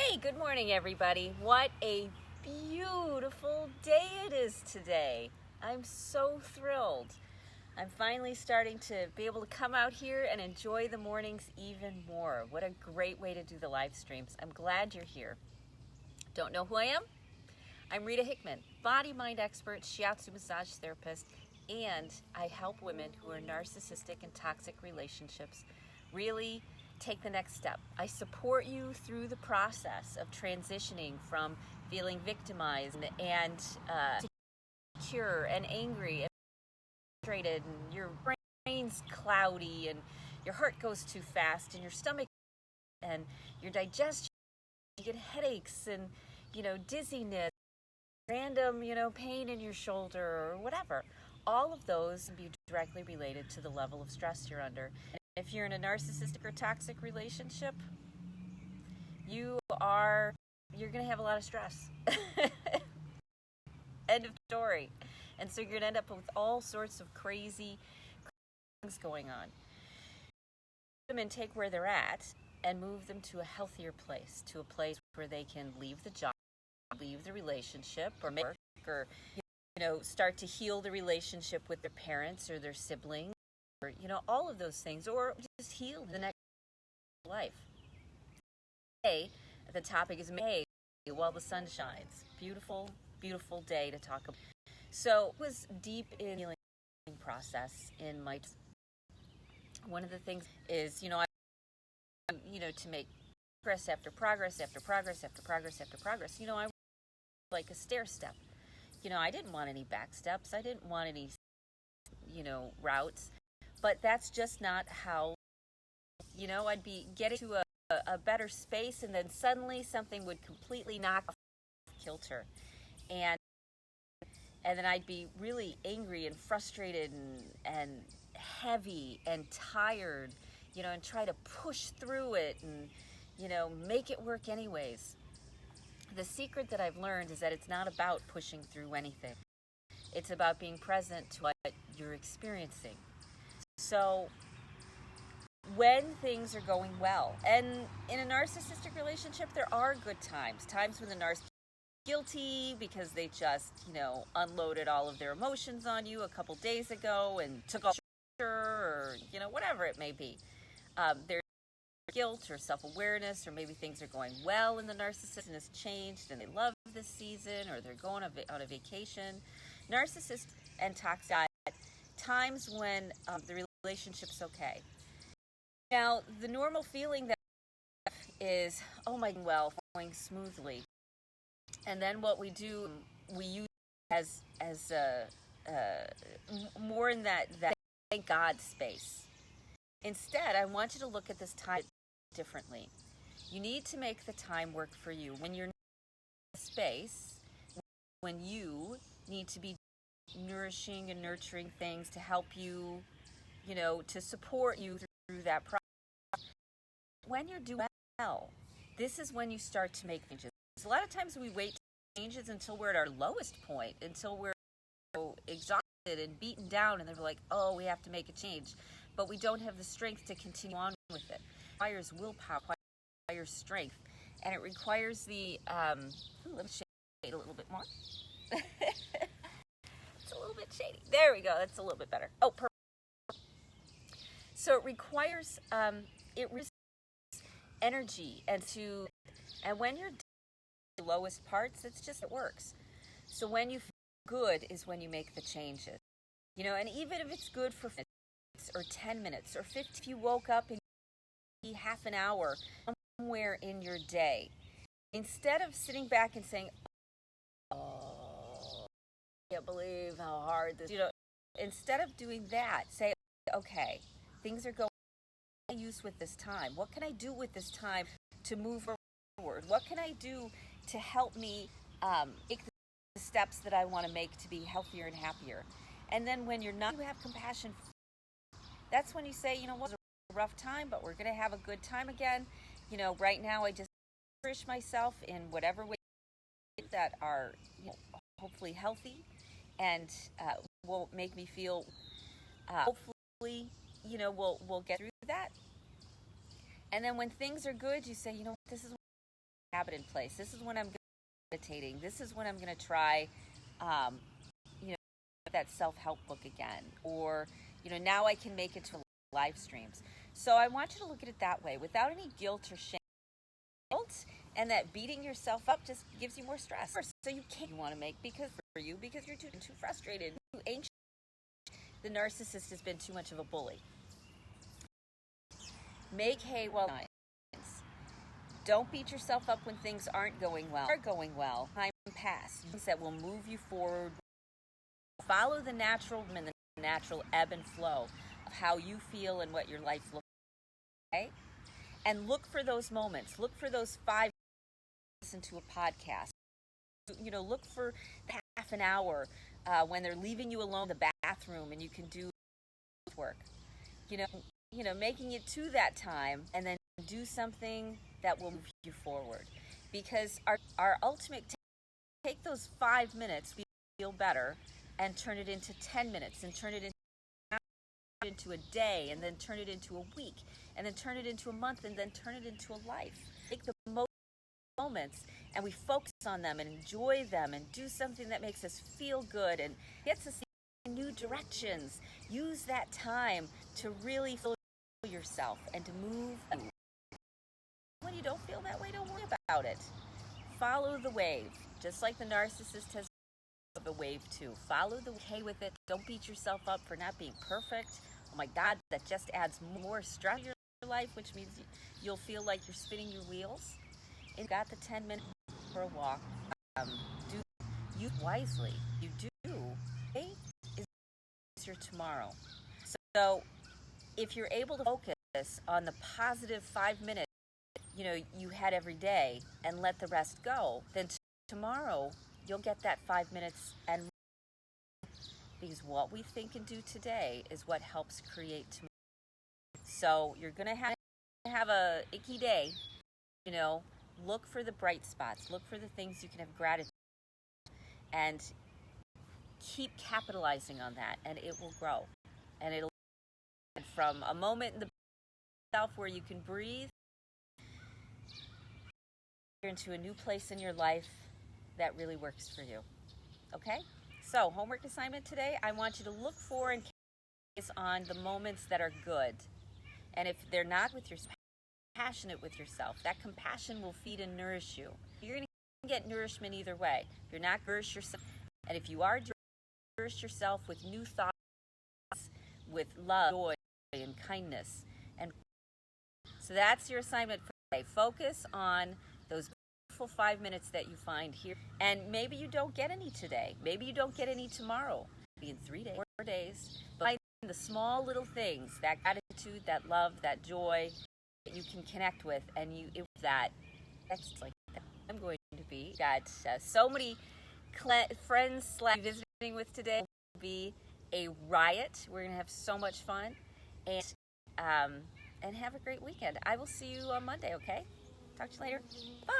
Hey, good morning, everybody. What a beautiful day it is today. I'm so thrilled. I'm finally starting to be able to come out here and enjoy the mornings even more. What a great way to do the live streams. I'm glad you're here. Don't know who I am? I'm Rita Hickman, body-mind expert, shiatsu massage therapist, and I help women who are narcissistic and toxic relationships really take the next step. I support you through the process of transitioning from feeling victimized and insecure and angry and frustrated, and your brain's cloudy and your heart goes too fast and your stomach and your digestion, you get headaches and dizziness, random pain in your shoulder or whatever. All of those can be directly related to the level of stress you're under. If you're in a narcissistic or toxic relationship, you're going to have a lot of stress. End of story. And so you're going to end up with all sorts of crazy things going on. And take where they're at and move them to a healthier place, to a place where they can leave the job, leave the relationship, or make work, or start to heal the relationship with their parents or their siblings. Or, all of those things, or just heal the next life. Today, the topic is May while the sun shines. Beautiful, beautiful day to talk about. So it was deep in the healing process in my. One of the things is, to make progress after progress after progress after progress after progress. I like a stair step. I didn't want any back steps. I didn't want any, routes. But that's just not how, I'd be getting to a better space, and then suddenly something would completely knock off kilter. And then I'd be really angry and frustrated and heavy and tired, and try to push through it and, make it work anyways. The secret that I've learned is that it's not about pushing through anything. It's about being present to what you're experiencing. So when things are going well, and in a narcissistic relationship, there are good times when the narcissist is guilty because they just, unloaded all of their emotions on you a couple days ago and took all or, whatever it may be. There's guilt or self-awareness, or maybe things are going well and the narcissist has changed and they love this season, or they're going on a vacation. Narcissists and toxic times when the relationship's okay. Now, the normal feeling that is, oh my, well, going smoothly. And then what we do, we use as more in that thank God space. Instead, I want you to look at this time differently. You need to make the time work for you. When you're in a space, when you need to be nourishing and nurturing things to help you, to support you through that process. When you're doing well, this is when you start to make changes. A lot of times we wait to changes until we're at our lowest point, until we're exhausted and beaten down, and they're like, oh, we have to make a change. But we don't have the strength to continue on with it. It requires willpower, it requires strength, and it requires the, let me shade a little bit more. It's a little bit shady. There we go. That's a little bit better. Oh, perfect. So it requires energy, and when you're the lowest parts, it works. So when you feel good is when you make the changes. And even if it's good for 5 minutes or 10 minutes or 50, if you woke up and half an hour somewhere in your day, instead of sitting back and saying, oh, I can't believe how hard this, instead of doing that, say, okay, things are going, what can I use with this time? What can I do with this time to move forward? What can I do to help me make the steps that I want to make to be healthier and happier? And then when you have compassion, that's when you say, what was a rough time, but we're going to have a good time again. Right now I just nourish myself in whatever way that are hopefully healthy and will make me feel hopefully we'll get through that. And then when things are good, you say, this is what habit in place. This is when I'm meditating. This is when I'm going to try, you know, that self-help book again. Or, you know, now I can make it to live streams. So I want you to look at it that way, without any guilt or shame. Guilt and that beating yourself up just gives you more stress. So you can't want to make because you're too frustrated, too anxious. The narcissist has been too much of a bully. Make hay while time. Don't beat yourself up when things aren't going well. Time pass. Things that will move you forward. Follow the natural ebb and flow of how you feel and what your life looks like. Okay? And look for those moments. Look for those 5 minutes to listen to a podcast. You know, look for half an hour when they're leaving you alone in the bathroom and you can do work. You know, making it to that time and then do something that will move you forward. Because our ultimate take those 5 minutes, feel better, and turn it into 10 minutes, and turn it into a day, and then turn it into a week, and then turn it into a month, and then turn it into a life. Take the moments and we focus on them and enjoy them and do something that makes us feel good and gets us in new directions. Use that time to really feel yourself and to move. When you don't feel that way, don't worry about it. Follow the wave, just like the narcissist has the wave too. Follow the okay with it. Don't beat yourself up for not being perfect. Oh my God, that just adds more stress to your life, which means you'll feel like you're spinning your wheels. And you got the 10 minutes for a walk. Do use wisely. You do. Today is your tomorrow. So if you're able to focus on the positive 5 minutes you had every day and let the rest go, then tomorrow you'll get that 5 minutes, and because what we think and do today is what helps create tomorrow. So you're gonna have a icky day, look for the bright spots, look for the things you can have gratitude, and keep capitalizing on that, and it will grow, and it'll from a moment in the self where you can breathe into a new place in your life that really works for you. Okay? So, homework assignment today, I want you to look for and focus on the moments that are good. And if they're not with yourself, passionate with yourself, that compassion will feed and nourish you. You're going to get nourishment either way. If you're not nourish yourself, and if you are, nourish yourself with new thoughts, with love, joy, and kindness. And so that's your assignment for today. Focus on those beautiful 5 minutes that you find here. And maybe you don't get any today. Maybe you don't get any tomorrow. Maybe in 3 days, 4 days. But find the small little things, that gratitude, that love, that joy that you can connect with. And that's like that. I'm going to be. Got so many friends visiting with today. It will be a riot. We're going to have so much fun. And have a great weekend. I will see you on Monday, okay? Talk to you later. Bye.